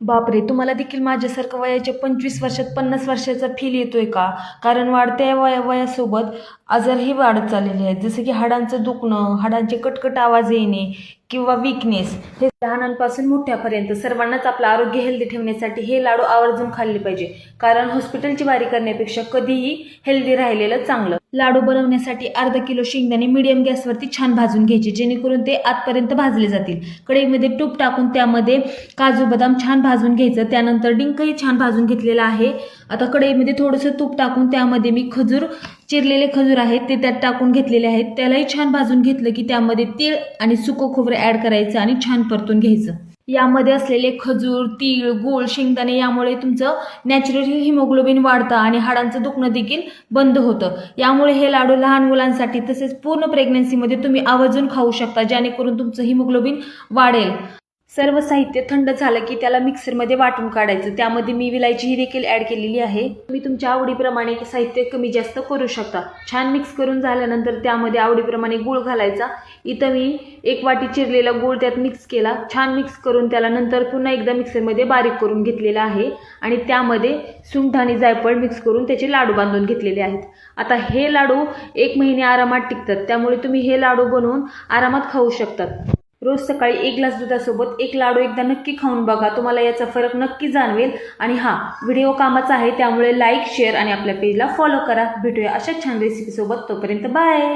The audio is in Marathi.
बापरे! तुम्हाला देखील माझ्यासारखं वयाच्या 25 वर्षात 50 वर्षाचा फील येतोय का? कारण वाढत्या वयासोबत आजारही वाढत चाललेले आहेत. जसं की हाडांचं दुखणं, हाडांचे कटकट आवाज येणे किंवा वीकनेस. हे लहानांपासून मोठ्यापर्यंत सर्वांनाच आपलं आरोग्य हेल्दी ठेवण्यासाठी हे लाडू आवर्जून खाल्ले पाहिजे. कारण हॉस्पिटलची वारी करण्यापेक्षा कधीही हेल्दी राहिलेलं चांगलं. लाडू बनवण्यासाठी अर्धा किलो शेंगदाणे मीडियम गॅसवरती छान भाजून घ्यायचे, जेणेकरून ते आतपर्यंत भाजले जातील. कढईमध्ये तूप टाकून त्यामध्ये काजू बदाम छान भाजून घ्यायचं. त्यानंतर डिंकही छान भाजून घेतलेला आहे. आता कढईमध्ये थोडंसं तूप टाकून त्यामध्ये मी चिरलेले खजूर आहेत ते त्यात टाकून घेतलेले आहेत. त्यालाही छान भाजून घेतलं की त्यामध्ये तीळ आणि सुकं खोबरं ॲड करायचं आणि छान परतून घ्यायचं. यामध्ये असलेले खजूर, तीळ, गूळ, शेंगदाणे यामुळे तुमचं नॅचरली हिमोग्लोबिन वाढतं आणि हाडांचं दुखणं देखील बंद होतं. यामुळे हे लाडू लहान मुलांसाठी तसेच पूर्ण प्रेग्नन्सीमध्ये तुम्ही आवर्जून खाऊ शकता, जेणेकरून तुमचं हिमोग्लोबिन वाढेल. सर्व साहित्य थंड झालं की त्याला मिक्सरमध्ये वाटून काढायचं. त्यामध्ये मी विलायची ही देखील ॲड केलेली आहे. तुम्ही तुमच्या आवडीप्रमाणे साहित्य कमी जास्त करू शकता. छान मिक्स करून झाल्यानंतर त्यामध्ये आवडीप्रमाणे गूळ घालायचा. इथं मी 1 वाटी चिरलेला गूळ त्यात मिक्स केला. छान मिक्स करून त्याला नंतर पुन्हा एकदा मिक्सरमध्ये बारीक करून घेतलेला आहे आणि त्यामध्ये सुंठ आणि जायफळ मिक्स करून त्याचे लाडू बांधून घेतलेले आहेत. आता हे लाडू 1 महिने आरामात टिकतात, त्यामुळे तुम्ही हे लाडू बनवून आरामात खाऊ शकतात. रोज सकाळी 1 ग्लास दुधासोबत 1 लाडू एकदा नक्की खाऊन बघा. तुम्हाला याचा फरक नक्की जाणवेल. आणि व्हिडिओ कामाचा आहे, त्यामुळे लाईक, शेअर आणि आपल्या पेजला फॉलो करा. भेटूया अशाच छान रेसिपीसोबत. तोपर्यंत बाय.